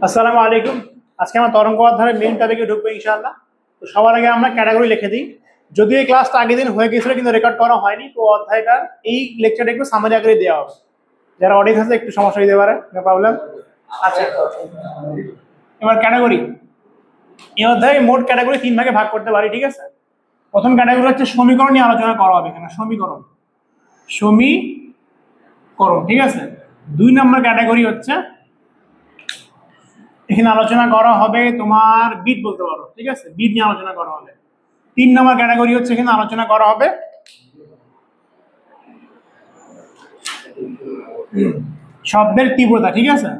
আসসালামু আলাইকুম। আজকে আমরা তরঙ্গ অধ্যায়ের মেইন টপিকে ঢুকবো ইনশাআল্লাহ। তো সবার আগে আমরা ক্যাটাগরি লিখে দিই। যদিও এই ক্লাসটা আগের দিন হয়ে গেছিল কিন্তু রেকর্ড করা হয়নি, তো অধ্যায়টার এই লেকচারটা একটু সামারি আকারে দেওয়া হবে। যারা অডিয়েন্স আছে একটু সমস্যা দিতে পারে, নো প্রবলেম। আচ্ছা, এবার ক্যাটাগরি। এই অধ্যায়ে মোট ক্যাটাগরি 3 ভাগে ভাগ করতে পারি, ঠিক আছে? প্রথম ক্যাটাগরি হচ্ছে সমীকরণ নিয়ে আলোচনা করা হবে। এখানে সমীকরণ, ঠিক আছে। 2 নম্বর ক্যাটাগরি হচ্ছে এখানে আলোচনা করা হবে তোমার বিট বলতে পারো, ঠিক আছে, বিট নিয়ে আলোচনা করা হবে। 3 নম্বর ক্যাটাগরি হচ্ছে এখানে আলোচনা করা হবে শব্দের তীব্রতা, ঠিক আছে,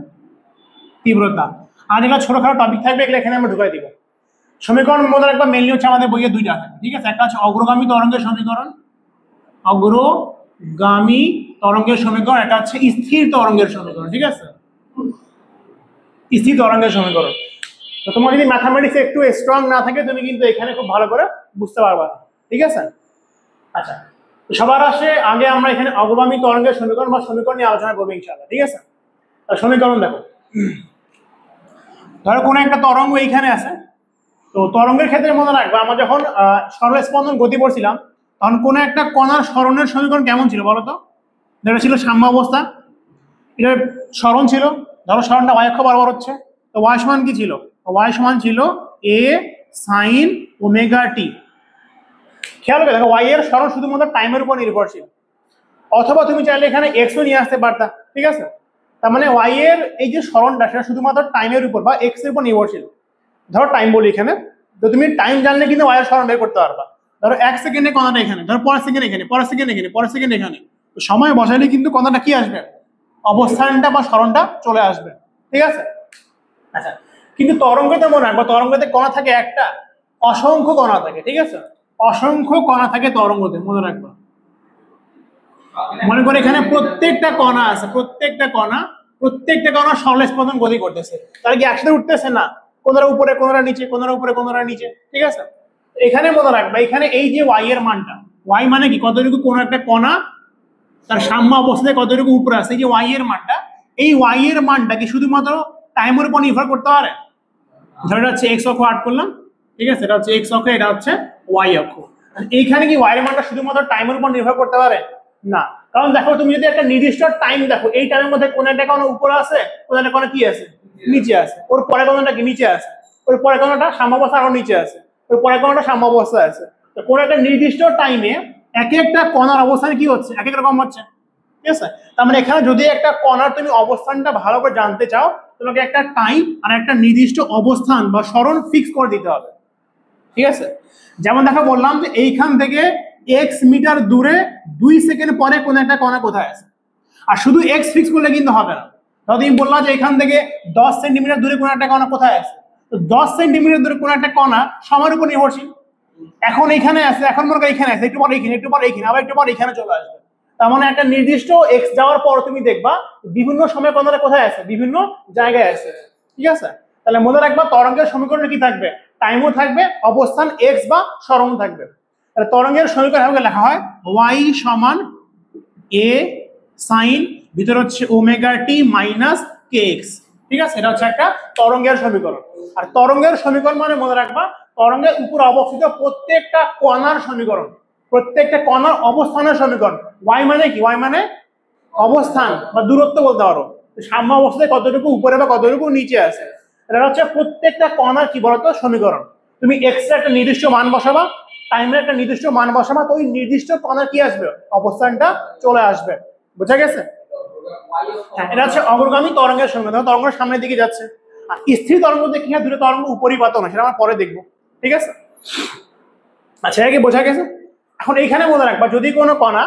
তীব্রতা। আর যেগুলো ছোটখাটো টপিক থাকবে এগুলো এখানে আমরা ঢুকাই দিব। সমীকরণ মনে রাখবা মেনলি হচ্ছে আমাদের বইয়ে 2টা আছে, ঠিক আছে। একটা হচ্ছে অগ্রগামী তরঙ্গের সমীকরণ, অগ্রগামী তরঙ্গের সমীকরণ। একটা হচ্ছে স্থির তরঙ্গের সমীকরণ, ঠিক আছে, স্থির তরঙ্গের সমীকরণ। তো তোমার যদি ম্যাথামেটিক্স একটু স্ট্রং না থাকে তুমি কিন্তু এখানে খুব ভালো করে বুঝতে পারবা না, ঠিক আছে। আচ্ছা, সবার আগে আমরা এখানে অগ্রগামী তরঙ্গের সমীকরণ বা সমীকরণ নিয়ে আলোচনা করবো ইনশাআল্লাহ, ঠিক আছে। সমীকরণ দেখো, ধরো কোনো একটা তরঙ্গ এইখানে আছে। তো তরঙ্গের ক্ষেত্রে মনে রাখবে আমরা যখন সরল স্পন্দন গতি পড়ছিলাম তখন কোনো একটা কণার সরণের সমীকরণ কেমন ছিল বলো তো? যেটা ছিল সাম্য অবস্থা, এটা সরণ ছিল। ধরো সরণটা y অক্ষ বরাবর হচ্ছে, তো y সমান কি ছিল? y সমান ছিল a sin ওমেগা t। খেয়াল করে দেখো y এর সরণ শুধুমাত্র টাইমের উপর নির্ভরশীল, অথবা তুমি চাইলে এখানে x ও নিয়ে আসতে পারতা, ঠিক আছে। তার মানে y এর এই যে সরণটা সেটা শুধুমাত্র টাইমের উপর বা x এর উপর নির্ভরশীল। ধরো টাইম বলি এখানে, তো তুমি টাইম জানলে কিন্তু y এর সরণ বের করতে পারবা। ধরো 1 সেকেন্ডে কণাটা এখানে, ধরো পরের সেকেন্ড এখানে, পরের সেকেন্ড এখানে, পরের সেকেন্ড এখানে, তো সময় বসাইলে কিন্তু কণাটা কি আসবে? অবস্থানটা বা সরণটা চলে আসবে, ঠিক আছে। আচ্ছা, কিন্তু তরঙ্গতে মনে রাখবা তরঙ্গতে কণা থাকে একটা, অসংখ্য কণা থাকে, ঠিক আছে, অসংখ্য কণা থাকে তরঙ্গতে, মনে রাখবা। মনে করে এখানে প্রত্যেকটা কণা আছে, প্রত্যেকটা কণা সরল স্পন্দন গতি করতেছে। তারা কি একসাথে উঠতেছে না, কোনটা উপরে কোনটা নিচে, কোনটা উপরে কোনটা নিচে, ঠিক আছে। এখানে মনে রাখবা এখানে এই যে y এর মানটা, y মানে কি কতটুকু কোনো একটা কণা তার সাম্য অবস্থায় কতটুকু উপরে আছে, এই যে y এর মানটা, এই y এর মানটা কি শুধুমাত্র টাইমের উপর নির্ভর করতে পারে? ধরে হচ্ছে x অক্ষ আট করলাম, ঠিক আছে, এটা হচ্ছে x অক্ষ, এটা হচ্ছে y অক্ষ। এইখানে কি y এর মানটা শুধুমাত্র টাইমের উপর নির্ভর করতে পারে? না, কারণ দেখো তুমি যদি একটা নির্দিষ্ট টাইম দেখো, এই টাইমের মধ্যে কোন একটা কোনো উপরে আছে, কোন একটা কোনো কি আছে, নিচে আছে, ওর পরে কোনটা কি নিচে আছে, ওর পরে কোনটা সাম্য অবস্থা আরো নিচে আছে, ওর পরে কোনটা সাম্য অবস্থা আছে। তো কোন একটা নির্দিষ্ট টাইমে এক একটা কণার অবস্থান কি হচ্ছে, এক এক রকম হচ্ছে, ঠিক আছে। তার মানে এখানে যদি একটা কণার তুমি অবস্থানটা ভালো করে জানতে চাও, তোমাকে একটা টাইম আর একটা নির্দিষ্ট অবস্থান বা সরণ ফিক্স করে দিতে হবে, ঠিক আছে। যেমন দেখো বললাম যে এইখান থেকে x মিটার দূরে 2 সেকেন্ড পরে কোন একটা কণা কোথায় আছে, আর শুধু x ফিক্স করলে কিন্তু হবে না। তাহলে তুমি বললাম যে এখান থেকে 10 সেন্টিমিটার দূরে কোন একটা কণা কোথায় আছে, তো 10 সেন্টিমিটার দূরে কোন একটা কণা সময়ের উপর নির্ভরশীল। এখন এখানে আছে, এখন মনে করো এখানে আছে, একটু পর এইখানে, একটু পর এইখানে, আবার একটু পর এখানে চলে আসবে। তার মানে একটা নির্দিষ্ট x যাওয়ার পর তুমি দেখবা বিভিন্ন সময় কণাটা কোথায় আছে, বিভিন্ন জায়গায় আছে, ঠিক আছে। তাহলে মনে রাখবা তরঙ্গের সমীকরণে কি থাকবে, টাইমও থাকবে, অবস্থান x বা সরণ থাকবে। তাহলে তরঙ্গের সমীকরণ এভাবে লেখা হয় y সমান a sin ভিতরে হচ্ছে ওমেগা t মাইনাস kx, ঠিক আছে। এটা হচ্ছে একটা তরঙ্গের সমীকরণ। আর তরঙ্গের সমীকরণ মানে মনে রাখবা তরঙ্গের উপর অবস্থিত প্রত্যেকটা কণার সমীকরণ, প্রত্যেকটা কণার অবস্থানের সমীকরণ। y মানে কি, y মানে অবস্থান বা দূরত্ব বলতে পারো, সাম্য অবস্থায় কতটুকু উপরে বা কতটুকু নিচে আছে। এটা হচ্ছে প্রত্যেকটা কণার কি বলতো সমীকরণ। তুমি x এর একটা নির্দিষ্ট মান বসাবা, টাইমের একটা নির্দিষ্ট মান বসাবা, তো ওই নির্দিষ্ট কণার কি আসবে, অবস্থানটা চলে আসবে, বুঝা গেছে? হ্যাঁ, এটা হচ্ছে অগ্রগামী তরঙ্গের সমীকরণ। তরঙ্গ সামনের দিকে যাচ্ছে। আর স্থির তরঙ্গ দেখি না, দূরে তরঙ্গ উপরিপাত না, সেটা আমরা পরে দেখবো, ঠিক আছে। আচ্ছা, কি বোঝা গেছে? এখন এইখানে মনে রাখবা যদি কোনো কণা,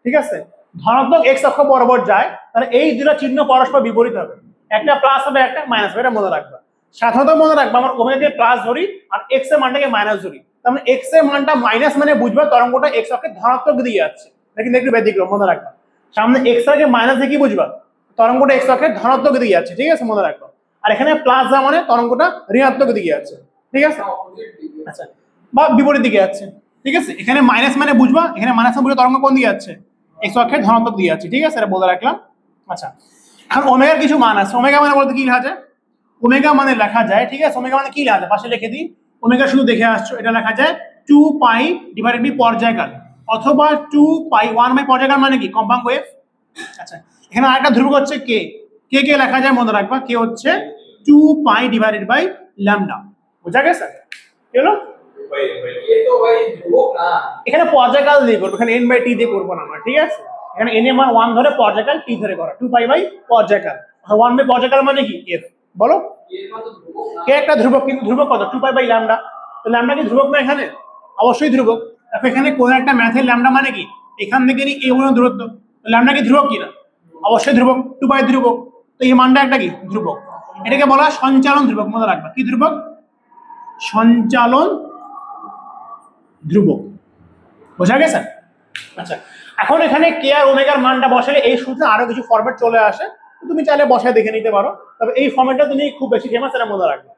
ঠিক আছে, ধনাত্মক x অক্ষ বরাবর যায় তাহলে এই দুটো চিহ্ন পরস্পর বিপরীত হবে, একটা প্লাস হবে একটা মাইনাস হবে, এটা মনে রাখবা। সাধারণত মনে রাখবা আমরা ওমেগাকে প্লাস ধরি আর x এর মানটাকে মাইনাস ধরি। তার মানে x এর মানটা মাইনাস মানে বুঝবা তরঙ্গটা x অক্ষে ধনাত্মক দিয়ে যাচ্ছে, কিন্তু একটু ব্যতিক্রম, মনে রাখবা। সামনে x এর মাইনাস দিয়ে কি বুঝবা, তরঙ্গটা x অক্ষে ধনাত্মক দিয়ে যাচ্ছে, ঠিক আছে, মনে রাখবা। আর এখানে প্লাস যা মানে তরঙ্গটা ঋণাত্মক দিকে যাচ্ছে, ঠিক আছে। আচ্ছা, বা বিপরীত দিকে যাচ্ছে, ঠিক আছে। এখানে মাইনাস মানে বুঝবা, এখানে মাইনাস মানে বুঝবা তরঙ্গ কোন দিকে যাচ্ছে, x অক্ষের ধনাত্মক দিকে যাচ্ছে, ঠিক আছে, এটা বলে রাখলাম। আচ্ছা, এখন ওমেগার কিছু মান আছে। ওমেগা মানে বলতে কি লেখা যায়, ওমেগা মানে লেখা যায়, ঠিক আছে, ওমেগা মানে কি লেখা যায় পাশে লিখে দিই, ওমেগা শুধু দেখে আসছো, এটা লেখা যায় 2 পাই ডিভাইডেড বাই পর্যায়কাল, অথবা 2 পাই 1 বাই পর্যায়কাল মানে কি কম্পাঙ্ক ওয়েভ। আচ্ছা এখানে আরেকটা ধ্রুবক হচ্ছে কে, কে লেখা যায় মনে রাখবা, কে হচ্ছে 2 পাই ডিভাইডেড বাই ল্যামডা। বুঝা গেছে? কি হলো? এখানে পর্যায়কাল দিয়ে করবো, এখানে n/t দিয়ে করবো না আমরা, ঠিক আছে, এখানে n এর মান 1 ধরে পর্যায়কাল t ধরে করা, 2 পাই বাই পর্যায়কাল, 1 বাই পর্যায়কাল মানে কি f, বলো কে একটা ধ্রুবক, কিন্তু ধ্রুবক কত 2 পাই বাই ল্যামডা, তো ল্যামডা কি ধ্রুবক না এখানে? অবশ্যই ধ্রুবক। দেখো এখানে কোন একটা ম্যাথের ল্যামডা মানে কি এখান থেকে নিয়ে এই পর্যন্ত দূরত্ব, ল্যামডা কি ধ্রুবক কিনা? অবশ্যই ধ্রুবক, 2 পাই ধ্রুবক, তো এই মানটা একটা কি ধ্রুবক, এটাকে বলা হয় সঞ্চালন ধ্রুবক, মনে রাখবা কি ধ্রুবক? সঞ্চালন ধ্রুবক। বোঝা গেছে? আচ্ছা এখন এখানে কে আর ওমেগার মানটা বসালে এই সূত্রে আরো কিছু ফরম্যাট চলে আসে, তুমি চাইলে বসায় দেখে নিতে পারো, তবে এই ফরম্যাটটা তুমি খুব বেশি ফেমাস, এটা মনে রাখবে।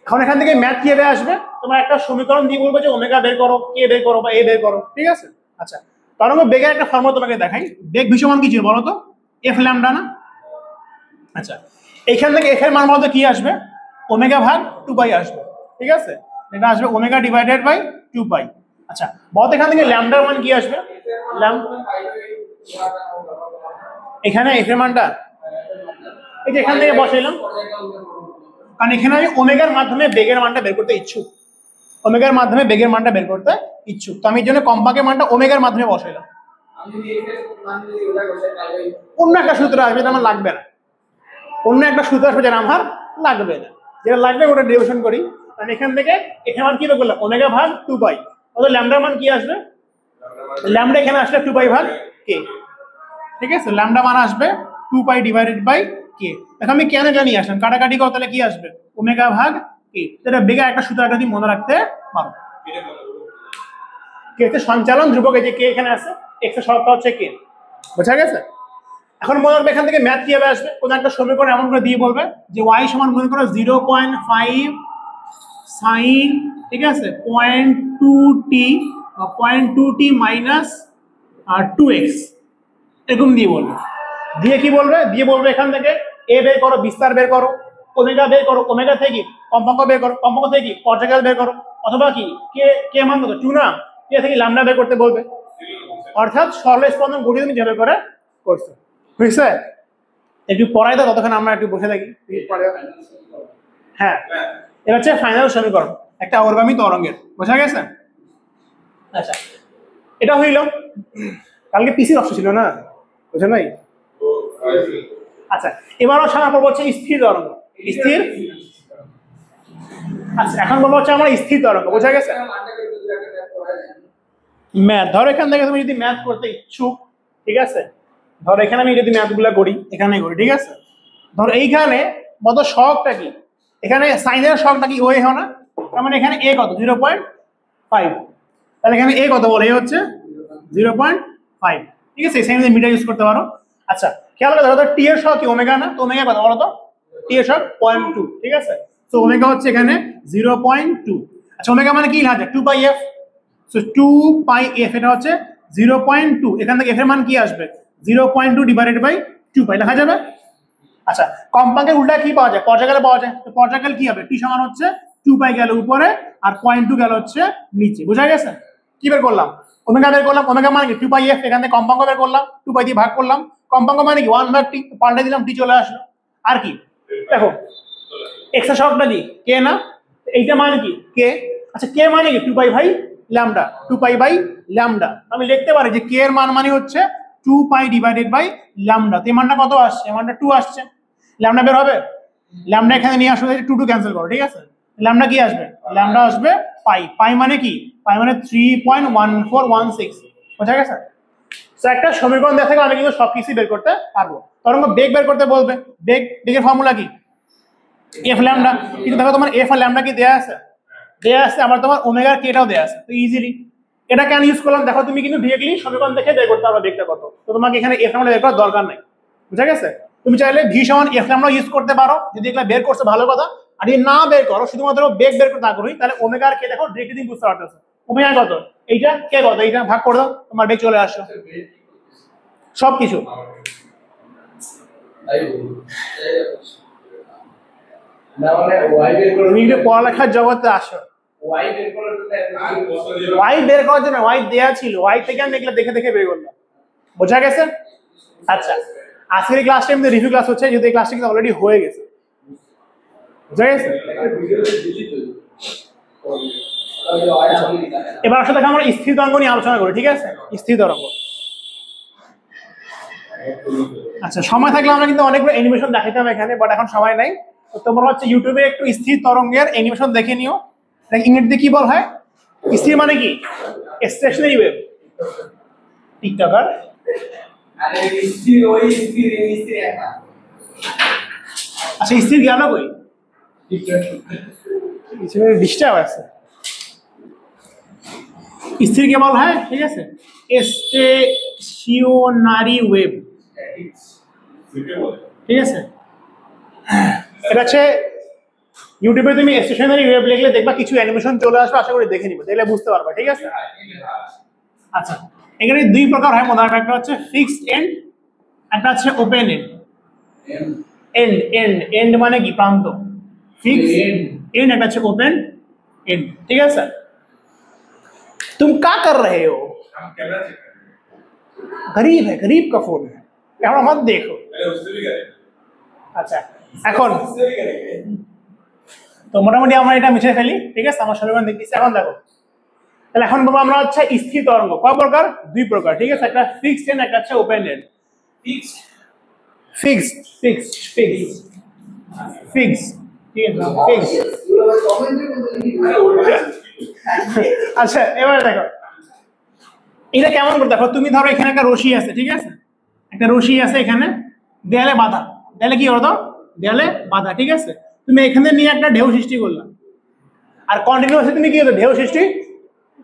এখন এখান থেকে ম্যাথ কিভাবে আসবে, তোমার একটা সমীকরণ দিয়ে বলবো যে ওমেগা বের করো, কে বের করো বা এ বের করো, ঠিক আছে। আচ্ছা তরঙ্গ বেগের একটা ফর্মুলা তোমাকে দেখাই, বেগ ভীষণ কি ছিল বলো তো? এফ ল্যামডা না? আচ্ছা এইখান থেকে এফ এর মান বলতে কি আসবে? ওমেগা ভাগ 2 পাই আসবে, ঠিক আছে, এটা আসবে ওমেগা ডিভাইডেড বাই 2 পাই। আচ্ছা বলতে এখান থেকে ল্যামডার মান কি আসবে? এখানে এফ এর মানটা এই যে এখান থেকে বসাইলাম, কারণ এখানে আমি ওমেগার মাধ্যমে বেগের মানটা বের করতে ইচ্ছুক, ওমেগার মাধ্যমে বেগের মানটা বের করতে ইচ্ছুক, তো আমি এর জন্য কম্পাঙ্কের মানটা ওমেগার মাধ্যমে বসাইলাম। অন্য একটা সূত্র আসবে, যেটা আমার লাগবে না, অন্য একটা সূত্র আসবে যেটা আমার লাগবে না, যেটা লাগবে ওটা ডেরিভেশন করি। কারণ এখান থেকে এখানে মান কি বের করলাম? ওমেগা ভাগ 2 পাই, অত ল্যামডার মান কি আসবে? ল্যামডা এখানে আসলে 2 পাই ভাগ কে, ঠিক আছে, ল্যামডা মান আসবে 2 পাই ডিভাইডেড বাই কে। দেখো আমি কেন এটা নিয়ে আসলাম, কাটাকাটি করো তাহলে কি আসবে? ওমেগা ভাগ কে, এটা বেগের একটা সূত্র একটা মনে রাখতে পারো, কে হচ্ছে সঞ্চালন ধ্রুবক, এই যে কে এখানে আছে, এক্স এর সহগটা হচ্ছে কে। বোঝা গেছে? এখন মনে রাখবে এখান থেকে ম্যাথ কিভাবে আসবে, কোন একটা সমীকরণ এমন করে দিয়ে বলবে যে y সমান মনে করো 0.5 sin, ঠিক আছে, 0.2t বা 0.2t মাইনাস 2x, এরকম দিয়ে বলবে, দিয়ে কি বলবে? দিয়ে বলবে এখান থেকে এ বের করো, বিস্তার বের করো, ওমেগা বের করো, ওমেগা থেকে কম্পাঙ্ক বের করো, কম্পাঙ্ক থেকে পর্যায়কাল বের করো, অথবা কি কে কে মান কত 2 না, কে থেকে ল্যামডা বের করতে বলবে, অর্থাৎ সরল স্পন্দন গঠন তুমি যেভাবে করে করছো, বুঝছে? একটু পড়াই দাও, ততক্ষণ আমরা একটু বসে থাকি। হ্যাঁ এটা হচ্ছে ফাইনাল সমীকরণ একটা অর্গামী তরঙ্গের, বোঝা গেছে? আচ্ছা এটা হইল, কালকে পিসির অপশন ছিল না, বুঝলেন ভাই? আচ্ছা এবারও সামনে পড়বো হচ্ছে স্থির তরঙ্গ, স্থির। আচ্ছা এখন বলবো হচ্ছে আমরা স্থির তরঙ্গ, বোঝা গেছে? ম্যাথ ধরো এখান থেকে তুমি যদি ম্যাথ করতে ইচ্ছুক, ঠিক আছে, ধরো এখানে আমি যদি ম্যাথগুলো করি, এখানে করি, ঠিক আছে, ধরো এইখানে কত সহগটা কি, এখানে সাইনের সহগটা কি ওয়ে হয় না, তার মানে এখানে এ কত 0.5, তাহলে এখানে এ কত বলে, এ হচ্ছে 0.5, ঠিক আছে, এই সাইন মিটার ইউজ করতে পারো। আচ্ছা খেয়াল করে ধরো টি এর সহগ কি ওমেগা না, তো ওমেগা কত বলো তো? টি এর সহগ 0.2, ঠিক আছে, তো ওমেগা হচ্ছে এখানে 0.2। আচ্ছা ওমেগা মানে কি লেখা যায়? 2 পাই এফ, সো 2 পাই এফ এটা হচ্ছে 0.2, এখান থেকে এফ এর মান কি আসবে? 0.2 ডিভাইডেড বাই 2 পাই লেখা যাবে। আচ্ছা কম্পাঙ্কের উল্টা কি পাওয়া যায়? পর্যায়কালে পাওয়া যায়, তো পর্যায়কাল কি হবে? টি সমান হচ্ছে 2 পাই গেল উপরে আর 0.2 গেল হচ্ছে নিচে, বুঝা গেছে? কি বের করলাম? ওমেগা বের করলাম, ওমেগা মানে কি 2 পাই এফ, এখান থেকে কম্পাঙ্ক বের করলাম, 2 পাই দিয়ে ভাগ করলাম, কম্পাঙ্ক মানে কি 1 ভাগ টি, পাল্টে দিলাম, টি চলে আসলো। আর কি দেখো এক্স এর সহগটা কি কে না, এইটা মানে কি কে। আচ্ছা কে মানে কি 2 pi by lambda, 2 pi by lambda, আমি লিখতে পারি যে কে এর মান মানে হচ্ছে 2 পাই ডিভাইডেড বাই ল্যামডা, তো এই মানটা কত আসছে? এই মানটা 2 আসছে, ল্যামডা বের হবে, ল্যামডা এখানে নিয়ে আসলে 2 ক্যান্সেল করো, ঠিক আছে, ল্যামডা কি আসবে? ল্যামডা আসবে পাই, পাই মানে কি? পাই মানে 3.1416, বুঝা গেছে? তো একটা সমীকরণ দেখা থেকে আমি কিন্তু সবকিছু বের করতে পারবো। তরঙ্গ বেগ বের করতে বলবে, বেগের ফর্মুলা কি? এফ ল্যামডা, কিন্তু দেখো তোমার এফ আর ল্যামডা কি দেয়া আছে? দেয়া আছে, আবার তোমার ওমেগার কেটাও দেয়া আছে, তো ইজিলি এটা কেন ইউজ করলাম দেখো, তুমি কিন্তু ডিরেক্টলি সমীকরণ দেখে বের করতে পারবে বেগটা কত, তো তোমাকে এখানে এফ ল্যামডা বের করার দরকার নাই, বুঝা গেছে? তুমি চাইলে ভি সমান এফ ল্যামডা ইউজ করতে পারো, যদি এগুলা বের করছো ভালো কথা, আর যদি না বের করো শুধুমাত্র বেগ বের করতে আগ্রহী, তাহলে ওমেগার কে দেখো ডিরেক্টলি তুমি বুঝতে পারতেছো, ওমেগা কত, এইটা কে কত, এইটা ভাগ করে দাও, তোমার বেগ চলে আসলো সবকিছু। তুমি একটু পড়ালেখার জগতে আসো। ওয়াই বের করার জন্য ওয়াই দেয়া ছিল, ওয়াই থেকে আমি এগুলো দেখে দেখে বের করলাম। বোঝা গেছে? আচ্ছা, আজকের এই ক্লাসটা এমনি রিভিউ ক্লাস হচ্ছে, যদি এই ক্লাসটা কিন্তু অলরেডি হয়ে গেছে। বোঝা গেছে? এবার আসলে আমরা স্থির তরঙ্গ নিয়ে আলোচনা করি, ঠিক আছে? স্থির তরঙ্গ। আচ্ছা, সময় থাকলে আমরা কিন্তু অনেকগুলো অ্যানিমেশন দেখাইতাম এখানে, বাট এখন সময় নাই। তো তোমরা হচ্ছে ইউটিউবে একটু স্থির তরঙ্গের অ্যানিমেশন দেখে নিও। ইংরেজিতে কি বল হয়? স্থির মানে কি? Stationery wave. টিকটকার আচ্ছা, স্থির গেল কই? ডিস্টার্ব আছে। স্থির কে বলা হয়, ঠিক আছে, স্টেশনারি ওয়েভ, ঠিক আছে? এটা হচ্ছে ইউটিউবে তুমি স্টেশনারি ওয়েভ লিখলে দেখবা কিছু অ্যানিমেশন চলে আসবে, আশা করি দেখে নিবে, দেখলে বুঝতে পারবা, ঠিক আছে? আচ্ছা, এখানে দুই প্রকার হয় মনে রাখবে, একটা হচ্ছে ফিক্সড এন্ড, একটা হচ্ছে open end. End end end মানে কি? প্রান্ত। ফিক্সড एंड একটা হচ্ছে ওপেন एंड, ঠিক আছে? तुम क्या कर रहे हो? हम कैमरा चेक कर रहे हैं। गरीब है, गरीब का फोन है, कैमरा मत देखो। अरे उससे भी करेंगे। আচ্ছা, এখন তো মোটামুটি আমরা এটা মিশে ফেলি, ঠিক আছে? আমার সবাই দেখতেছি। এখন দেখো, তাহলে এখন বলবো আমরা হচ্ছে স্থির তরঙ্গ কয় প্রকার? দুই প্রকার, ঠিক আছে? একটা ফিক্সড এন্ড, একটা হচ্ছে open end. Fixed fixed fixed fixed fixed, ঠিক আছে? ফিক্সড। আচ্ছা, এবার দেখো এটা কেমন করে। দেখো, তুমি ধরো এখানে একটা রশি আছে, ঠিক আছে? একটা রশি আছে এখানে, দেয়ালে বাঁধা। দেয়ালে কি করতো? দেয়ালে বাঁধা, ঠিক আছে? তুমি এখানে নিয়ে একটা ঢেউ সৃষ্টি করলাম, আর কন্টিনিউয়াসলি তুমি কি করবে? ঢেউ সৃষ্টি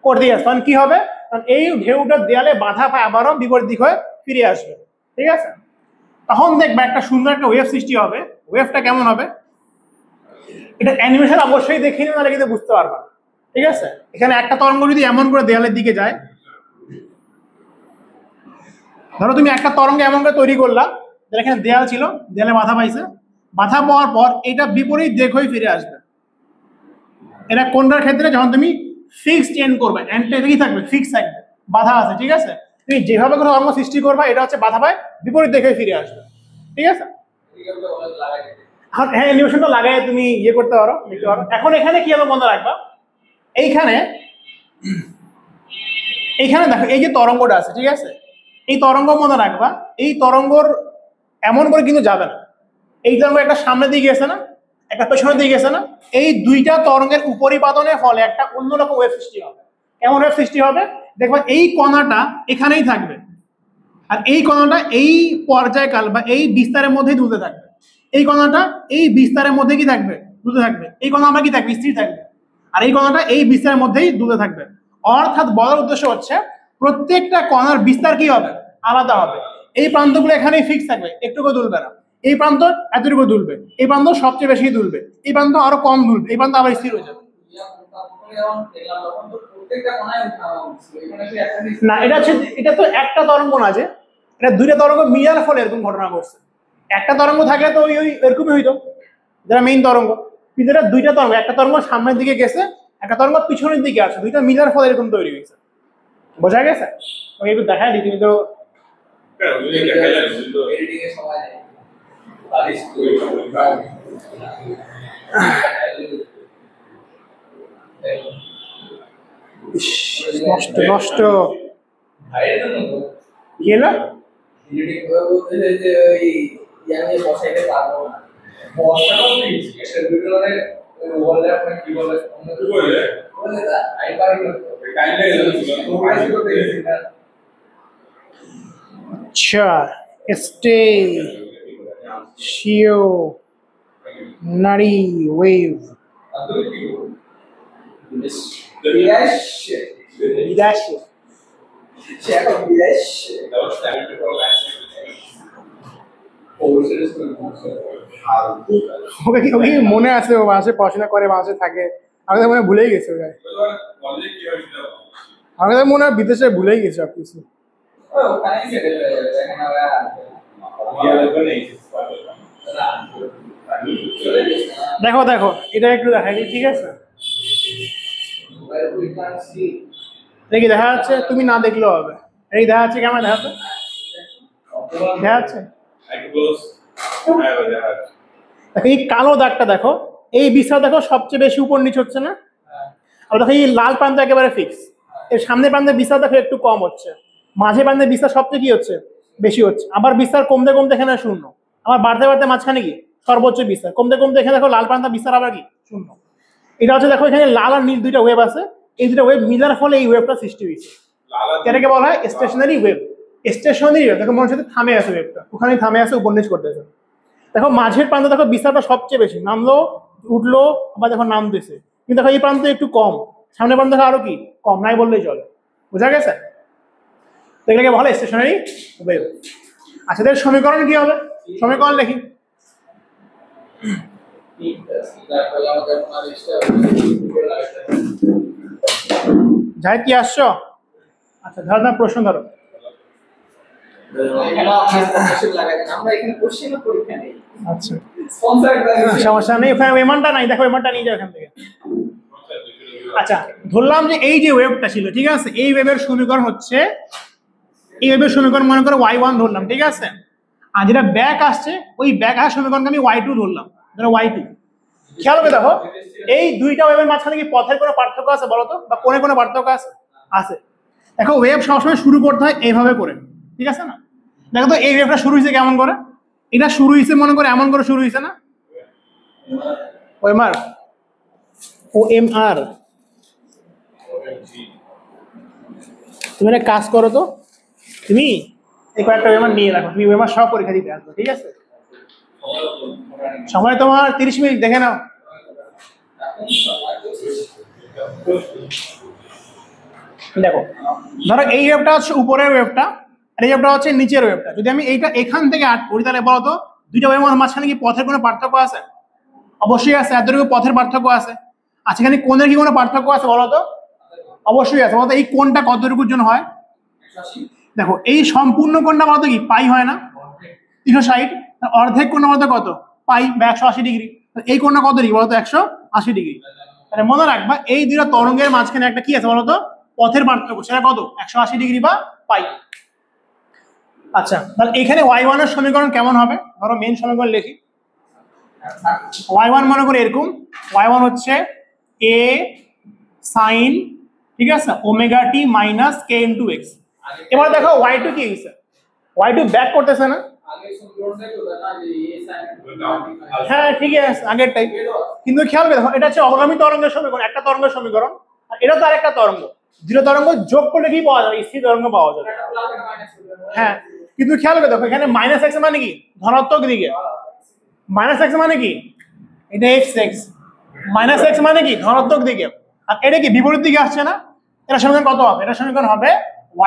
করতে যাচ্ছ, তখন কি হবে? কারণ এই ঢেউটা দেয়ালে বাঁধা পায়, আবারও বিপরীত দিক হয়ে ফিরে আসবে, ঠিক আছে? তখন দেখবে একটা সুন্দর একটা ওয়েভ সৃষ্টি হবে। ওয়েভটা কেমন হবে? এটা অ্যানিমেশন অবশ্যই দেখে নিও, নাহলে কিন্তু বুঝতে পারবা, ঠিক আছে? এখানে একটা তরঙ্গ যদি এমন করে দেয়ালের দিকে যায়, ধরো তুমি একটা তরঙ্গ এমন করে তৈরি করলা, এখানে দেয়াল ছিল, দেয়ালে বাধা পাইছে, বাধা পাওয়ার পর এটা বিপরীত দিক হয়ে ফিরে আসবে। এটা কোনটার ক্ষেত্রে? যখন তুমি ফিক্সড এন্ড করবে, এন্ডটা কি থাকবে? ফিক্স থাকবে, বাধা আছে, ঠিক আছে? তুমি যেভাবে কোনো তরঙ্গ সৃষ্টি করবা, এটা হচ্ছে বাধা পায়, বিপরীত দিকে ফিরে আসবে, ঠিক আছে? হ্যাঁ, অ্যানিমেশনটা লাগাই তুমি ইয়ে করতে পারো, দেখতে পারো। এখন এখানে কি হবে মনে রাখবা, এইখানে এইখানে দেখো এই যে তরঙ্গটা আছে, ঠিক আছে? এই তরঙ্গ মনে রাখবা, এই তরঙ্গর এমন করে কিন্তু যাবে না। এই তরঙ্গ একটা সামনের দিকে গেছে না, একটা পেছনের দিকে গেছে না, এই দুইটা তরঙ্গের উপরিপাতনের ফলে একটা অন্যরকম ওয়েভ সৃষ্টি হবে। কেমন ওয়েভ সৃষ্টি হবে? দেখবা এই কণাটা এখানেই থাকবে, আর এই কণাটা এই পর্যায়কাল বা এই বিস্তারের মধ্যেই দুলতে থাকবে। এই কণাটা এই বিস্তারের মধ্যে কি থাকবে? দুলতে থাকবে। এই কণাটা কি থাকবে? স্থির থাকবে। আর এই কণাটা এই বিস্তারের মধ্যেই দুলতে থাকবে। অর্থাৎ বলার উদ্দেশ্য হচ্ছে প্রত্যেকটা কণার বিস্তার কি হবে? আলাদা হবে। এই প্রান্তগুলো এখানেই ফিক্স থাকবে, একটুকু দুলবে না। এই প্রান্ত এতটুকু দুলবে, এই প্রান্ত সবচেয়ে বেশি দুলবে, এই প্রান্ত আরো কম দুলবে, এই প্রান্ত আবার স্থির হয়ে যাবে। না, এটা তো একটা তরঙ্গ না, যে এটা দুইটা তরঙ্গ মিলার ফলে এরকম ঘটনা ঘটছে। একটা তরঙ্গ থাকলে তো ওই এরকমই হইতো, যেটা মেইন তরঙ্গ। কিন্তু এটা দুইটা তরঙ্গ, একটা তরঙ্গ সামনের দিকে গেছে, একটা তরঙ্গ পিছনের দিকে আছে, দুইটা মিলার ফলে এরকম তৈরি হয়েছে। বোঝা গেছে? ওকে একটু দেখাই দিই, তুমি তো নষ্ট নষ্ট কি হলো? अच्छा, स्टेशनरी वेव। ওকে মনে আছে, ও বাসে পড়াশোনা করে, বাসে থাকে। আমি তো মনে ভুলেই গেছি, আমি তো মনে হয় বিদেশে ভুলেই গেছি সব কিছু। দেখো দেখো এটা একটু দেখাই দিই, ঠিক আছে? দেখি দেখা যাচ্ছে, তুমি না দেখলেও হবে। এই দেখা যাচ্ছে, কেমন দেখাচ্ছে? দেখা যাচ্ছে? দেখো এই কালো দাগটা দেখো, এই বিস্তার দেখো সবচেয়ে বেশি উপর নিচ হচ্ছে না? আর দেখো এই লাল প্রান্ত একেবারে ফিক্স। এর সামনের প্রান্তের বিস্তার দেখো একটু কম হচ্ছে, মাঝে প্রান্তের বিস্তার সবচেয়ে কি হচ্ছে, বেশি হচ্ছে। আবার বিস্তার কমতে কমতে এখানে শূন্য, আবার বাড়তে বাড়তে মাঝখানে কি সর্বোচ্চ বিস্তার, কমতে কমতে এখানে দেখো লাল প্রান্তের বিস্তার আবার কি শূন্য। এটা হচ্ছে দেখো এখানে লাল আর নীল দুইটা ওয়েভ আছে, এই দুটো ওয়েভ মিলার ফলে এই ওয়েভটা সৃষ্টি হয়েছে। এটাকে বলা হয় স্টেশনারি ওয়েভ। স্টেশনারি ওয়েভ দেখো মনে হচ্ছে থামে আছে, ওয়েভটা ওখানেই থামে আছে, উপর নিচ করতেছে। দেখো মাঝের প্রান্তে দেখো বিস্তারটা সবচেয়ে বেশি, নামলো উঠলো আবার দেখো নামতেছে। কিন্তু দেখো এই প্রান্তে একটু কম, সামনের প্রান্ত দেখো আরো কি কম, নাই বললেই চলে। বোঝা গেছে? এগুলোকে বলা হয় স্টেশনারি ওয়েভ। আচ্ছা এদের সমীকরণ কি হবে? সমীকরণ লিখি। জাহিদ কি আসছো? আচ্ছা ধরো না, প্রশ্ন ধরো। আচ্ছা সমস্যা নেই, ওখানে এমানটা নাই, দেখো এমানটা নিয়ে যাও এখান থেকে। আচ্ছা ধরলাম যে এই যে ওয়েভটা ছিল, ঠিক আছে, এই ওয়েভের সমীকরণ হচ্ছে, এই ওয়েভের সমীকরণ মনে করো y1 ধরলাম, ঠিক আছে। আর যেটা ব্যাক আসছে ওই ব্যাক আসার সমীকরণকে আমি y2 ধরলাম, ধরো y2। খেয়াল হবে দেখো এই দুইটা ওয়েভের মাঝখানে কি পথের কোনো পার্থক্য আছে বলো তো, বা কোনে কোনো পার্থক্য আছে? আছে। দেখো ওয়েভ সবসময় শুরু করতে হয় এইভাবে করে, ঠিক আছে না? দেখো তো এই ওয়েভটা শুরু হয়েছে কেমন করে, এটা শুরু হয়েছে মনে করে এমন করে শুরু হয়েছে না, ওএমআর ওএমআর। তুমি একটা কাজ করো তো, তুমি এই কয়েকটা ওএমআর নিয়ে রাখো, তুমি ওএমআর সব পরীক্ষা দিতে আসবে, ঠিক আছে? সময় তোমার 30 মিনিট, দেখে নাও। দেখো ধরো এই ওয়েভটা হচ্ছে উপরের ওয়েভটা, আর এই ওয়েভটা হচ্ছে নিচের ওয়েভটা। যদি আমি এইটা এখান থেকে আট করি তাহলে বলো তো দুইটা ওয়েভের মাঝখানে কি পথের কোনো পার্থক্য আছে? অবশ্যই আছে, এতটুকু পথের পার্থক্য আছে। আচ্ছা এখানে কোণের কি কোনো পার্থক্য আছে বলো তো? অবশ্যই আছে। বলতো এই কোণটা কতটুকুর জন্য হয়? দেখো এই সম্পূর্ণ কোণটা বলতো কি পাই হয় না, 360। অর্ধেক কোণ বলতো কত? পাই বা 180 ডিগ্রি। এই কোণটা কত ডিগ্রি বলতো? 180 ডিগ্রি। তাহলে মনে রাখবা এই দুইটা তরঙ্গের মাঝখানে একটা কি আছে বলতো? পথের পার্থক্য, সেটা কত? 180 ডিগ্রি বা পাই। আচ্ছা তাহলে এখানে y1 এর সমীকরণ কেমন হবে? ধরো মেইন সমীকরণ লিখি। y1 মনে করি এরকম, y1 হচ্ছে a sin, ঠিক আছে, ওমেগা টি মাইনাস কে ইন্টু এক্স। এবার দেখো y2 কি হয়েছে, y2 ব্যাক করতেছে না? হ্যাঁ ঠিক আছে আগেরটাই, কিন্তু খেয়াল করে দেখো এটা হচ্ছে অবগামী তরঙ্গের সমীকরণ, একটা তরঙ্গের সমীকরণ, আর এটা তো আরেকটা তরঙ্গ। দুটো তরঙ্গ যোগ করলে কি পাওয়া যাবে? স্থির তরঙ্গ পাওয়া যাবে। হ্যাঁ কিন্তু খেয়াল করে দেখো এখানে মাইনাস এক্স মানে কি ধনাত্মক দিকে, মাইনাস এক্স মানে কি এটা এক্স এক্স, মাইনাস এক্স মানে কি ধনাত্মক দিকে, আর এটা কি বিপরীত দিকে আসছে না? এটা সমীকরণ কত হবে? এটা সমীকরণ হবে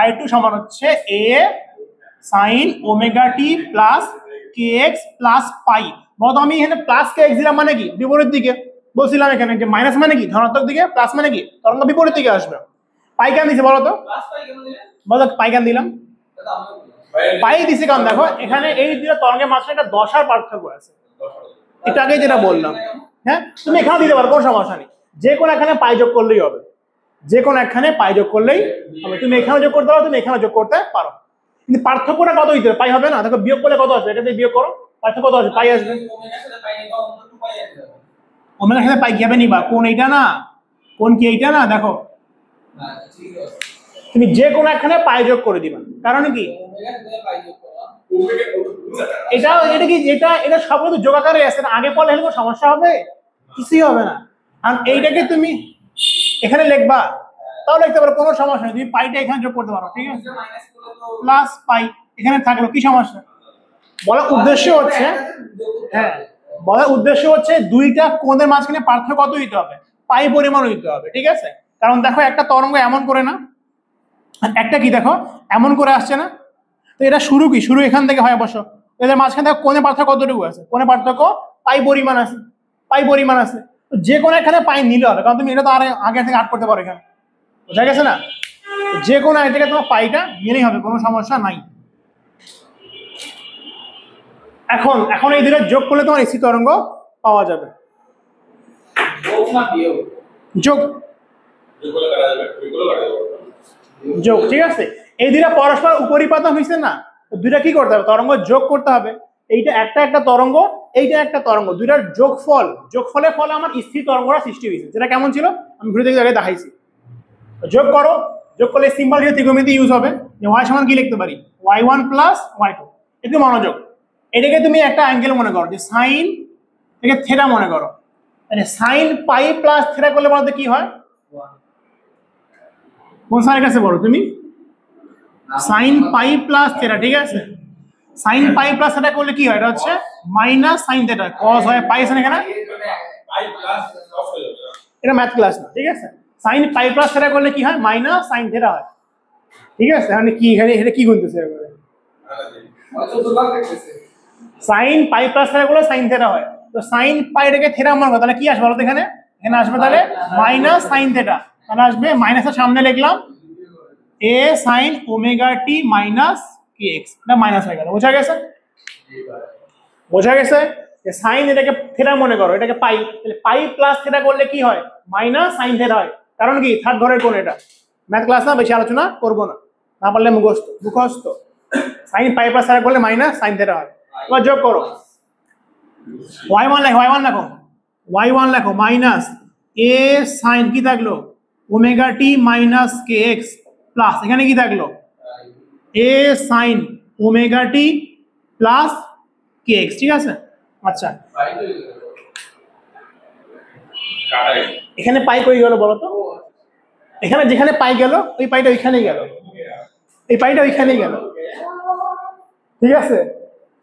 y2 সমান হচ্ছে a sin omega T plus K x plus পাই। বলতো আমি এখানে প্লাস কে এক্স দিলাম মানে কি বিপরীত দিকে, বলছিলাম এখানে যে মাইনাস মানে কি ধনাত্মক দিকে, প্লাস মানে কি তরঙ্গ বিপরীত দিকে আসবে। পাই কেন দিছে বলো তো? বলো পাই কেন দিলাম? পাই দিছে কারণ দেখো এখানে এই দুটো তরঙ্গের মাঝখানে একটা দশার পার্থক্য আছে, এটা আগে যেটা বললাম। হ্যাঁ তুমি এখানে দিতে পারো, কোনো সমস্যা নেই, যে কোনো এখানে পাই যোগ করলেই হবে, যে কোনো একখানে পাই যোগ করলেই হবে। তুমি এখানে যোগ করতে পারো, তুমি এখানে যোগ করতে পারো, কিন্তু পার্থক্যটা কত হইতে পাই হবে না? দেখো বিয়োগ করলে কত আসবে, এটা দিয়ে বিয়োগ করো, পার্থক্য কত আসবে? পাই আসবে। ওমেগার সাথে পাই যাবে নি বা কোন এইটা না, কোন কি এইটা না, দেখো তুমি যে কোনো একখানে পাই যোগ করে দিবা, কারণ কি এটা এটা কি এটা এটা সবগুলো যোগ আকারে আছে, আগে পরে হলে কোনো সমস্যা হবে? কিছুই হবে না। আর এইটাকে তুমি এখানে লিখবা, তাও লিখতে পারো, কোনো সমস্যা নেই, তুমি পাইটা এখানে যোগ করতে পারো, ঠিক আছে, প্লাস পাই এখানে থাকলো, কি সমস্যা? বলার উদ্দেশ্য হচ্ছে, হ্যাঁ বলার উদ্দেশ্য হচ্ছে দুইটা কোণের মাঝখানে পার্থক্য কত হইতে হবে? পাই পরিমাণ হইতে হবে, ঠিক আছে? কারণ দেখো একটা তরঙ্গ এমন করে না, একটা কি দেখো এমন করে আসছে না, তো এটা শুরু কি শুরু এখান থেকে হয় অবশ্য, এদের মাঝখানে দেখো কোণের পার্থক্য কতটুকু আছে? কোণের পার্থক্য পাই পরিমাণ আছে, পাই পরিমাণ আছে, তো যে কোনো এখানে পাই নিলে হবে, কারণ তুমি এটা তো আর আগে থেকে আট করতে পারো এখানে, বোঝা গেছে না? যে কোনো এক থেকে তোমার পাইটা নিলেই হবে, কোনো সমস্যা নাই। এখন এখন এই দুটো যোগ করলে তোমার স্থির তরঙ্গ পাওয়া যাবে। যোগ যোগ, ঠিক আছে। এই দুটা পরস্পর উপরিপাতন হয়েছে না, দুইটা কি করতে হবে, তরঙ্গ যোগ করতে হবে। এইটা একটা তরঙ্গ, এইটা একটা তরঙ্গ, দুইটার যোগফল, যোগফলের ফলে আমার স্থির তরঙ্গটা সৃষ্টি হয়েছে। যেটা কেমন ছিল আমি ঘুরে দেখে আগে দেখাইছি। যোগ করো, যোগ করলে সিম্বল হিসেবে ত্রিকোণমিতি ইউজ হবে। ওয়াই সমান কি লিখতে পারি, y1 প্লাস y2। একটু মনোযোগ, এটাকে তুমি একটা অ্যাঙ্গেল মনে করো, যে সাইন থেকে থেটা মনে করো, মানে সাইন পাই প্লাস থেটা করলে বলতে কি হয়, কোন সাইনের কাছে বলো তুমি, সাইন পাই প্লাস থেটা, ঠিক আছে। সাইন পাই প্লাস থেটা করলে কি হয়, এটা হচ্ছে মাইনাস সাইন থেটা, কস হয় পাই আছে এখানে, এটা ম্যাথ ক্লাস না, ঠিক আছে। সাইন পাই প্লাস থেটা করলে কি হয়, মাইনাস সাইন থেটা হয়, ঠিক আছে। মানে কি এখানে এটা কি গুনতেছে, সাইন পাই প্লাস থেটা করলে সাইন থেটা হয়, তো সাইন পাইটাকে থেটা মনে করো, তাহলে কি আসবে বলো তো, এখানে এখানে আসবে তাহলে মাইনাস সাইন থেটা, তাহলে আসবে মাইনাসের সামনে লিখলাম এ সাইন ওমেগা টি মাইনাস কে এক্স, এটা মাইনাস হয়ে গেল। বোঝা গেছে, বোঝা গেছে যে সাইন এটাকে থেটা মনে করো, এটাকে পাই, তাহলে পাই প্লাস থেটা করলে কি হয়, মাইনাস সাইন থেটা হয়। কারণ কি, থার্ড ঘরের কোণ, এটা ম্যাথ ক্লাস না, বেশি আলোচনা করবো না, না পারলে মুখস্থ মুখস্থ। সাইন পাই প্লাস থেটা করলে মাইনাস সাইন থেটা হয়। এবার যোগ করো, y1 লেখো, y1 লেখো, y1 লেখো মাইনাস এ সাইন কি থাকলো ওমেগা টি মাইনাস কে এক্স প্লাস এখানে কি থাকলো এ সাইন ওমেগা টি প্লাস কে এক্স, ঠিক আছে। আচ্ছা এখানে পাই কই গেল বলো তো, এখানে যেখানে পাই গেল ওই পাইটা ওইখানেই গেল, এই পাইটা ওইখানেই গেল, ঠিক আছে।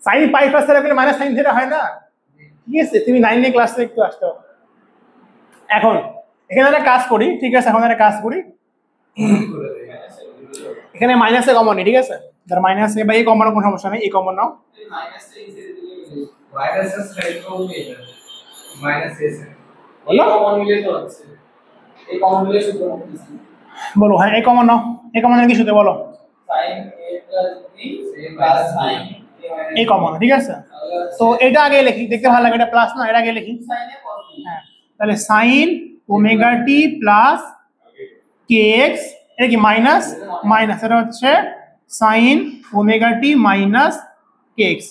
সাইন পাই প্লাস থেটা করলে মাইনাস সাইন থেটা হয় না, ঠিক আছে। তুমি 9 ক্লাসে একটু আসতে হবে। এখন এখানে একটা কাজ করি, ঠিক আছে, এখন একটা কাজ করি, এখানে মাইনাসে কমন নেই, ঠিক আছে। যার মাইনাস বা এই কমন কোনো সমস্যা নেই, এই কমন নাও, বলো। হ্যাঁ এই কমন নাও, এই কমন কি শুধু বলো, এই কমন, ঠিক আছে। তো এটা আগে লিখি, দেখতে ভালো লাগে, এটা প্লাস না, এটা আগে লিখি। হ্যাঁ তাহলে সাইন ওমেগা টি প্লাস কে এক্স, এটা কি মাইনাস মাইনাস, এটা হচ্ছে সাইন ওমেগা টি মাইনাস কে এক্স।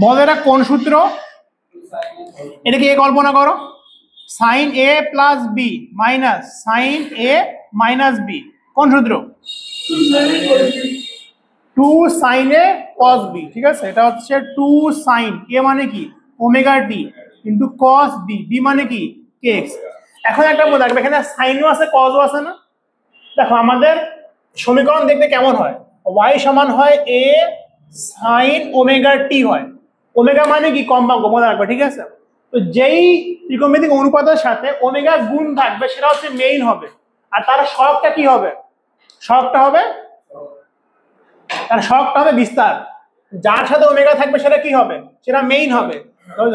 বলো এটা কোন সূত্র, এটাকে এ কল্পনা করো, সাইন এ প্লাস বি মাইনাস সাইন এ মাইনাস বি, কোন সূত্র, 2 সাইন এ কস বি, ঠিক আছে। এটা হচ্ছে 2 সাইন এ মানে কি ওমেগা টি ইন্টু কস বি, বি মানে কি কে এক্স। এখন একটা মনে রাখবে, এখানে সাইনও আছে কসও আছে না। দেখো আমাদের সমীকরণ দেখতে কেমন হয়, y সমান হয় a সাইন ওমেগা টি হয়, ওমেগা মানে কি কম্পাঙ্ক, মনে রাখবে, ঠিক আছে। তো যেই ত্রিকোণমিতিক অনুপাতের সাথে ওমেগা গুণ থাকবে সেটা হচ্ছে মেইন হবে, আর তার সহগটা কি হবে, সহগটা হবে, তার সহগটা হবে বিস্তার। যার সাথে ওমেগা থাকবে সেটা কি হবে, সেটা মেইন হবে।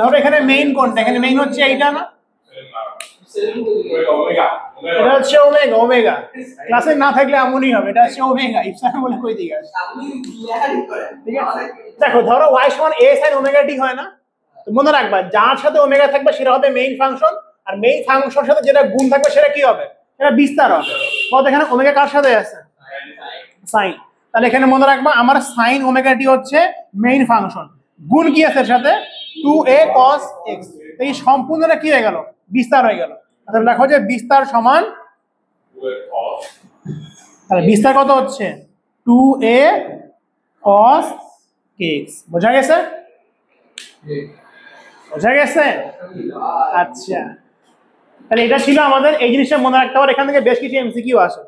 ধরো এখানে মেইন কোনটা, এখানে মেইন হচ্ছে এইটা না, এটা হচ্ছে ওমেগা, ওমেগা ক্লাসে না থাকলে এমনই হবে, এটা হচ্ছে ওমেগা, ইপসান বলে কই দিকে আসে, ঠিক আছে। দেখো ধরো y সমান a sin ওমেগা t হয় না, তো মনে রাখবা যার সাথে ওমেগা থাকবে সেটা হবে মেইন ফাংশন, আর মেইন ফাংশনের সাথে যেটা গুণ থাকবে সেটা কি হবে, সেটা বিস্তার হবে। কত এখানে ওমেগা কার সাথে আছে, সাইন, তাহলে এখানে মনে রাখবা আমার সাইন ওমেগা টি হচ্ছে মেইন ফাংশন, গুণ কি আছে এর সাথে 2a cos x, এই সম্পূর্ণটা কি হয়ে গেল, বিস্তার হয়ে গেল। তাহলে দেখো যে বিস্তার সমান, তাহলে বিস্তার কত হচ্ছে 2a cos x, বোঝা গেছে, বোঝা গেছে। আচ্ছা তাহলে এটা ছিল আমাদের, এই জিনিসটা মনে রাখতে হবে, এখান থেকে বেশ কিছু এমসিকিউ আসে।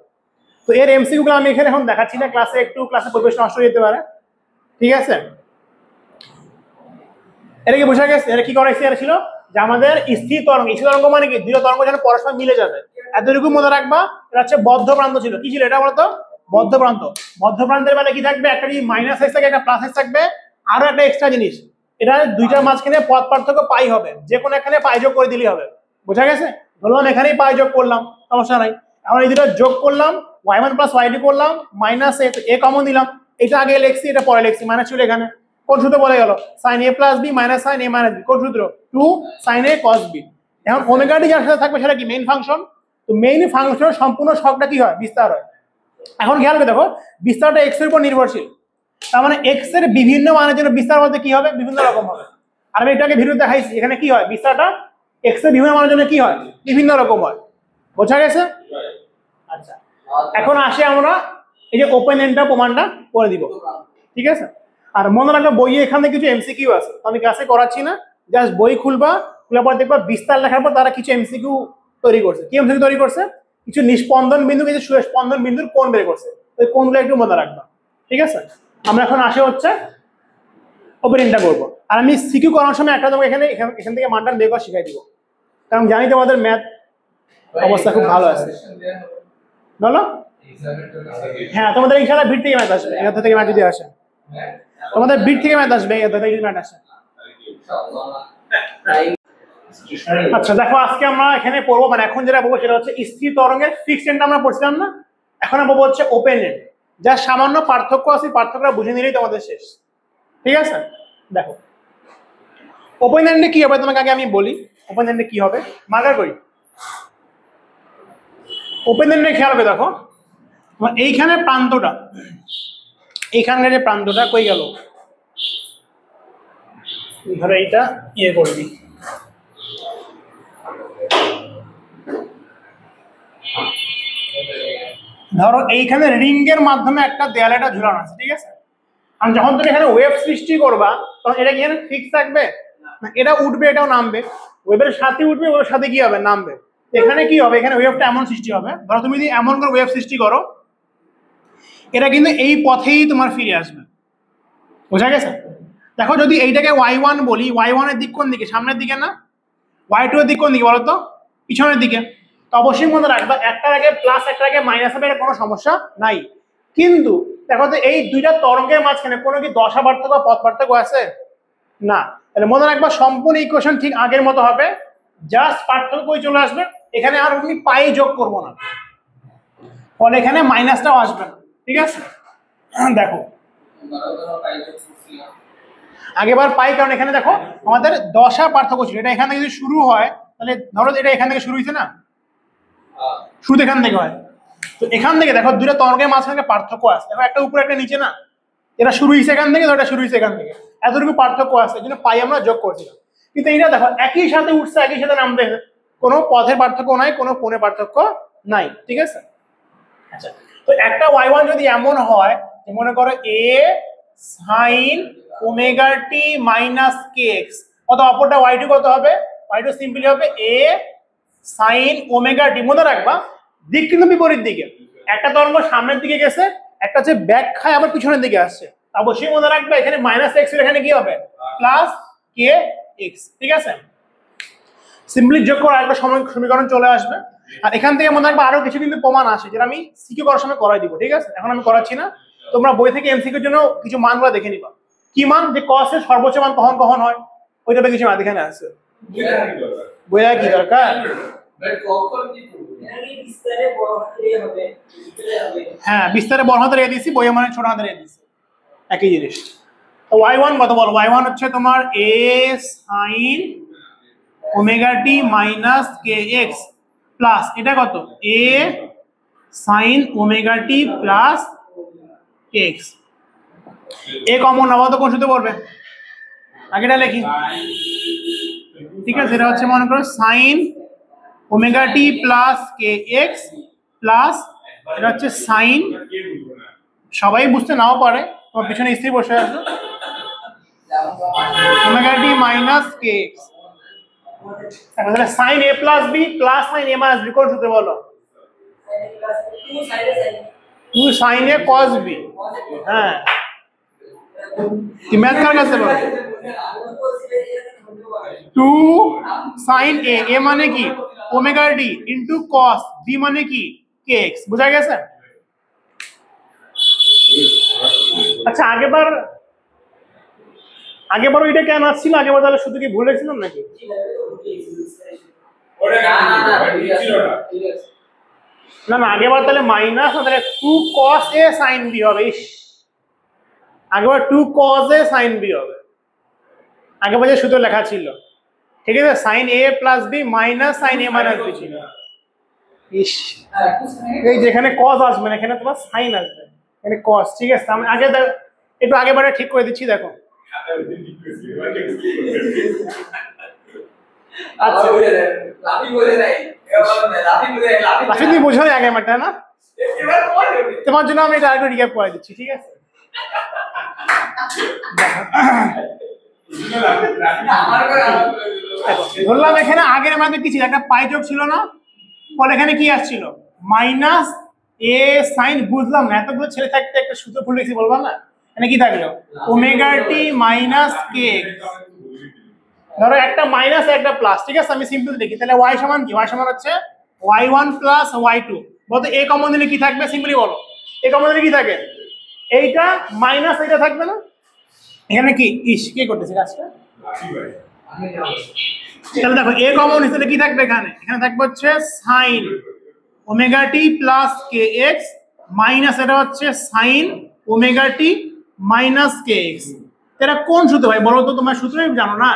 তো এর এমসিকিউ গুলো আমি এখানে এখন দেখাচ্ছি না, ক্লাসে একটু ক্লাসে পরিবেশ নষ্ট হয়ে যেতে পারে, ঠিক আছে। এটা কি বোঝা গেছে, এটা কি করাইছে, এটা ছিল যে আমাদের স্থির তরঙ্গ, স্থির তরঙ্গ মানে কি দুটো তরঙ্গ যেন পরস্পর মিলে যাবে, এতটুকু মনে রাখবা। এটা হচ্ছে বদ্ধ প্রান্ত ছিল, কি ছিল এটা বলতো, বদ্ধ প্রান্ত। বদ্ধ প্রান্তের বেলা কি থাকবে, একটা যদি মাইনাস এক্স থাকে, একটা প্লাস এক্স থাকবে, আরো একটা এক্সট্রা জিনিস, এটা দুইটার মাঝখানে পথ পার্থক্য পাই হবে, যে কোনো এখানে পাই যোগ করে দিলেই হবে, বোঝা গেছে। ধরলাম এখানেই পাই যোগ করলাম, সমস্যা নাই। এখন এই দুটো যোগ করলাম, y1 প্লাস y2 করলাম, মাইনাস এ কমন দিলাম, এটা আগে লিখছি এটা পরে লিখছি, মাইনাস ছিল এখানে, কোন সূত্র বলে গেল? sin a plus b minus sin a minus b. কোন সূত্র? 2 sin a cos b। এখন ওমেগা টি যার সাথে থাকবে সেটা কি? Main function. তো মেইন ফাংশনের সম্পূর্ণ সবটা কি হয়? বিস্তার হয়। এখন খেয়াল করে দেখো বিস্তারটা x এর উপর নির্ভরশীল, তার মানে x এর বিভিন্ন মানের জন্য বিস্তার বলতে কি হবে? বিভিন্ন রকম হবে। আর আমি এটাকে ভিডিওতে দেখাইছি এখানে কি হয়, বিস্তারটা x এর বিভিন্ন মানের জন্য কি হয়? বিভিন্ন রকম হয়। বোঝা গেছে? আচ্ছা, এখন আসি আমরা এই যে ওপেন এন্ডটা প্রমাণটা করে দিব, ঠিক আছে? আর মনে রাখবে বইয়ে এখানে কিছু এমসিকিউ আছে, আমি ক্লাসে করাচ্ছি না, জাস্ট বই খুলবা, খোলার পর দেখবা বিস্তার লেখার পর তারা কিছু এমসিকিউ তৈরি করছে। কি এমসিকিউ তৈরি করছে? কিছু নিষ্পন্দন বিন্দু, কিছু স্পন্দন বিন্দুর কোণ বের করছে, ওই কোণগুলো একটু মনে রাখবা, ঠিক আছে? আমরা এখন আসে হচ্ছে ওপেন এন্ডটা করবো। আর আমি সিকিউ করার সময় একটা তোমাকে এখান থেকে মানটা বের করা শিখাই দিব, কারণ জানি তোমাদের ম্যাথ অবস্থা খুব ভালো আছে। বলো? হ্যাঁ, তোমাদের ইনশাআল্লাহ বিট থেকে ম্যাথ আসবে, এত থেকে ম্যাথ যদি আসে, তোমাদের বিট থেকে ম্যাথ আসবে, এত থেকে যদি ম্যাথ আসে। আচ্ছা দেখো, আজকে আমরা এখানে পড়বো, মানে এখন যেটা বলবো সেটা হচ্ছে স্থির তরঙ্গের ফিক্সড এন্ড আমরা পড়ছিলাম না, এখন আমরা বলবো হচ্ছে ওপেন এন্ড। যা সামান্য পার্থক্য আছে, পার্থক্যটা বুঝে নিলেই তোমাদের শেষ, ঠিক আছে? দেখো ওপেন এন্ডে কি হবে তোমাকে আগে আমি বলি। ওপেন এন্ডে কি হবে, মার্কার করি। ওপেন এন্ডে খেয়াল হবে, দেখো এইখানে প্রান্তটা, এইখানকার যে প্রান্তটা কই গেল, ধরো এইটা ইয়ে করবি, ধরো এইখানে রিং এর মাধ্যমে একটা দেয়ালেটা ঝুলানো আছে, ঠিক আছে? আর যখন তুমি এখানে ওয়েভ সৃষ্টি করবা তখন এটা কি এখানে ফিক্স থাকবে না, এটা উঠবে এটাও নামবে, ওয়েভের সাথে উঠবে, ওয়েভের সাথে কি হবে? নামবে। এখানে কি হবে? এখানে ওয়েভটা এমন সৃষ্টি হবে, ধরো তুমি যদি এমন করে ওয়েভ সৃষ্টি করো, এটা কিন্তু এই পথেই তোমার ফিরে আসবে। বোঝা গেছে? দেখো যদি এইটাকে y1 বলি, y1 এর দিক কোন দিকে? সামনের দিকে না? y2 এর দিক কোন দিকে বলো তো? পিছনের দিকে। তো অবশ্যই মনে রাখবা একটার আগে প্লাস একটার আগে মাইনাস হবে, এটা কোনো সমস্যা নাই। কিন্তু দেখো তো এই দুইটা তরঙ্গের মাঝখানে কোনো কি দশা পার্থক্য বা পথ পার্থক্য আছে? না। তাহলে মনে রাখবা সম্পূর্ণ ইকুয়েশন ঠিক আগের মতো হবে, জাস্ট পার্থক্য চলে আসবে। এখানে আর আমি পাই যোগ করবো না, ফলে এখানে মাইনাসটাও আসবে না, ঠিক আছে? দেখো আগেবার পাই, কারণ এখানে দেখো আমাদের দশা পার্থক্য ছিল, এটা এখান থেকে যদি শুরু হয় তাহলে ধরো এটা এখান থেকে শুরু হয়েছে না, শুরু এখান থেকে হয়, তো এখান থেকে দেখো দুটো তরঙ্গের মাঝখানে পার্থক্য আছে, দেখো একটা উপরে একটা নিচে না, এটা শুরু হয়েছে এখান থেকে, এটা শুরু হয়েছে এখান থেকে, এতটুকু পার্থক্য আছে, এই জন্য পাই আমরা যোগ করছিলাম। কিন্তু এইটা দেখো একই সাথে উঠছে, একই সাথে নামবে, কোনো পথের পার্থক্য নাই, কোনো কোণের পার্থক্য নাই, ঠিক আছে? আচ্ছা, তো একটা y1 যদি এমন হয় যে মনে করো a sin omega T minus kx, কত? অপরটা y2 কত হবে? y2 সিম্পলি হবে a sin ওমেগা টি। মনে রাখবা দিক কিন্তু বিপরীত দিকে, একটা তরঙ্গ সামনের দিকে গেছে, একটা হচ্ছে ব্যাক খায় আবার পিছনের দিকে আসছে। অবশ্যই মনে রাখবে এখানে মাইনাস x এর এখানে কি হবে? প্লাস kx, ঠিক আছে? সিম্পলি যোগ করে একটা সমীকরণ চলে আসবে। আর এখান থেকে মনে রাখবে আরো কিছু কিন্তু প্রমাণ আসে, যেটা আমি সিকিউ করার সময় করাই দিব, ঠিক আছে? এখন আমি করাচ্ছি না, তোমরা বই থেকে এমসিকিউর জন্য কিছু মানগুলো দেখে নিবা। কি মান? যে cos এর সর্বোচ্চ মান কখন কখন হয়, ওইটা কিছু মান এখানে আছে। বইয়া কি দরকার? হ্যাঁ, বিস্তারে বড় হাতের এ দিছি, বইয়ে মানে ছোট হাতের এ দিছি, একই জিনিস। তো y1 কত বল? y1 হচ্ছে তোমার a sin omega T minus kx plus এটা কত? a sin omega T plus kx। A common নাও তো কোন সূত্রে পড়বে? আগেটা লিখি, ঠিক আছে? এটা হচ্ছে মনে করো sin omega T plus kx plus এটা হচ্ছে sin, সবাই বুঝতে নাও পারে, তোমার পিছনে স্ত্রী বসে আছে, ওমেগা টি মাইনাস kx। তাহলে sin a plus b plus sin a minus b কোন সূত্রে বলো? 2 sin a cos b। হ্যাঁ, কি ম্যাথ কার কাছে বলো? 2 sin a, a মানে কি? ওমেগা টি ইনটু cos b মানে কি? kx। বুঝা গেছে? আচ্ছা, আগেবার ওইটা কেন আসছিল? আগেবার তাহলে শুধু কি ভুলে ছিলাম নাকি? না না, আগেবার তাহলে মাইনাস, তাহলে 2 cos a sin b হবে। আগেবার 2 cos a sin b হবে, আগেবার যে সূত্র লেখা ছিল, ঠিক আছে, sin a plus b minus sin a minus b ছিল। ইস, এই যেখানে cos আসবে না এখানে তোমার sin আসবে, এখানে cos, ঠিক আছে। আমি আগে একটু আগেবারে ঠিক করে দিচ্ছি, দেখো। আচ্ছা, লাফি তুমি বোঝো না আগে আমারটা না, তোমার জন্য আমি এটা আরেকটু রিক্যাপ করে দিচ্ছি, ঠিক আছে। ধরলাম এখানে আগের আমাদের কি ছিল, একটা পাই যোগ ছিল না, ফলে এখানে কি আসছিল মাইনাস এ সাইন, বুঝলাম না, এতগুলো ছেলে থাকতে একটা সূত্র ভুল লিখছি বলবা না, এখানে কি থাকলো ওমেগা টি মাইনাস কে, ধরো একটা মাইনাস একটা প্লাস, ঠিক আছে, আমি সিম্পল দেখি, তাহলে y সমান কি, y সমান হচ্ছে y1 প্লাস y2, বলতো a কমন দিলে কি থাকবে, সিম্পলি বলো a কমন দিলে কি থাকে, এইটা মাইনাস এইটা থাকবে না, এখানে কি ইস কি করতেছে কাজটা, তাহলে দেখো a কমন হিসেবে কি থাকবে, এখানে এখানে থাকবে হচ্ছে sin ওমেগা টি প্লাস কে এক্স মাইনাস এটা হচ্ছে sin ওমেগা টি মাইনাস কে এক্স। এটা কোন সূত্র ভাই বলো তো, তোমার সূত্রই জানো না,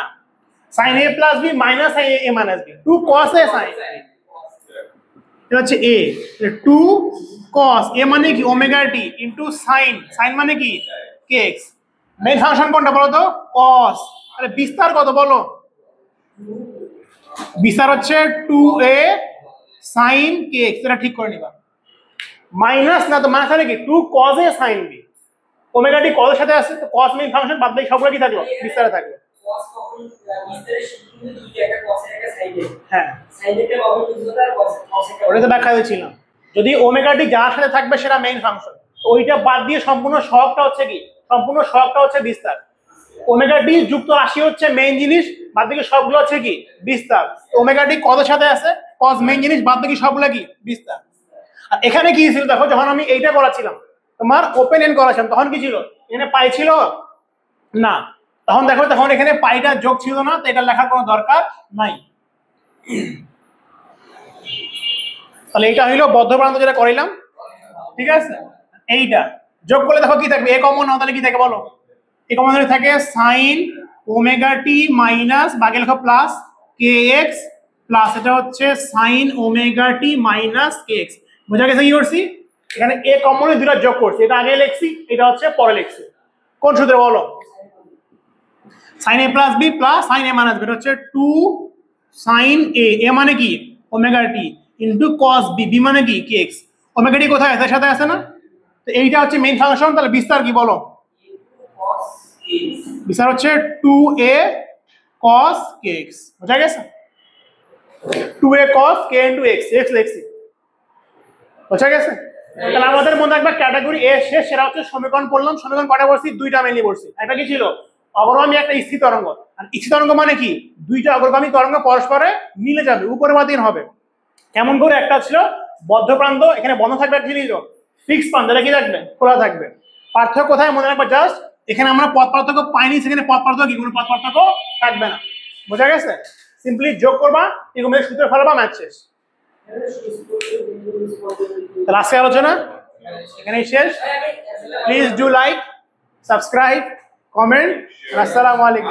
sin a plus b minus sin a minus b, 2 cos a sin, এটা হচ্ছে a, 2 cos a মানে কি ওমেগা টি ইনটু sin, sin মানে কি kx, মেইন ফাংশন কোনটা বলো তো cos, তাহলে বিস্তার কত বলো, বিস্তার হচ্ছে 2a sin kx, এটা ঠিক করে নিবা, মাইনাস না তো মাইনাস মানে কি 2 cos a sin b, omega t cos এর সাথে আছে তো cos মেইন ফাংশন, বাদ বাকি সবগুলো কি থাকলো বিস্তারে থাকলো, cos কখন বিস্তারের সূত্র কিন্তু দুইটা, একটা cos এর একটা sin এর, হ্যাঁ sin এর কখন বুঝতে আর cos এর, ওটা তো ব্যাখ্যা দিয়েছিলাম, যদি ওমেগা টি যার সাথে থাকবে সেটা মেইন ফাংশন, ওইটা বাদ দিয়ে সম্পূর্ণ সহগটা হচ্ছে কি, সম্পূর্ণ সহগটা হচ্ছে বিস্তার, ওমেগা টি যুক্ত রাশি হচ্ছে মেইন জিনিস, বাদ বাকি সবগুলো হচ্ছে কি বিস্তার, ওমেগা টি কত সাথে আছে cos মেইন জিনিস, বাদ বাকি সবগুলো কি বিস্তার। আর এখানে কি ছিল দেখো, যখন আমি এইটা করাছিলাম তোমার ওপেন এন্ড করাছিলাম তখন কি ছিল, এখানে পাই ছিল না, তখন দেখো তখন এখানে পাইটা যোগ ছিল না, তো এটা লেখার কোনো দরকার নাই। তাহলে এইটা হইলো বদ্ধ প্রান্ত যেটা করিলাম, ঠিক আছে, এইটা যোগ করলে দেখো কি থাকবে, এ কমন নাও, তাহলে কি থাকে বলো, এ কমন হলে থাকে sin ওমেগা টি মাইনাস বাকি লেখো প্লাস কে এক্স প্লাস এটা হচ্ছে sin ওমেগা টি মাইনাস কে এক্স। বোঝা গেছে কি করছি, এখানে এ কমনে দুটো যোগ করছি, এটা আগে লিখছি এটা হচ্ছে পরে লিখছি, কোন সূত্রে বলো, sin a plus b plus sin a minus b, এটা হচ্ছে 2 sin a, a মানে কি ওমেগা টি ইনটু cos b, b মানে কি kx, ওমেগা টি কোথায় আছে, এর সাথে আছে না, তো এইটা হচ্ছে মেইন ফাংশন, তাহলে বিস্তার কি বলো, cos x, বিস্তার হচ্ছে 2a cos kx, বুঝা গেছে, 2a cos k into x, x লিখছি, বুঝা গেছে। তাহলে আমাদের মধ্যে একবার ক্যাটাগরি এ শেষ, সেটা হচ্ছে সমীকরণ পড়লাম, সমীকরণ কটা পড়ছি, দুইটা মেইনলি পড়ছি, একটা কি ছিল অগ্রগামী, একটা স্থির তরঙ্গ, আর স্থির তরঙ্গ মানে কি দুইটা অগ্রগামী তরঙ্গ পরস্পরে মিলে যাবে, উপরে বা দিন হবে, কেমন করে, একটা ছিল বদ্ধ প্রান্ত, এখানে বন্ধ থাকবে, একটা ছিল ফিক্স প্রান্ত, এটা কি থাকবে খোলা থাকবে, পার্থক্য কোথায় মনে রাখবে, জাস্ট এখানে আমরা পথ পার্থক্য পাইনি, সেখানে পথ পার্থক্য কি কোনো পথ পার্থক্য থাকবে না, বোঝা গেছে, সিম্পলি যোগ করবা এরকম সূত্র ফেলবা, ম্যাচ শেষ। তাহলে আজকে আলোচনা এখানেই শেষ, please do like, subscribe, comment, আসসালামু আলাইকুম।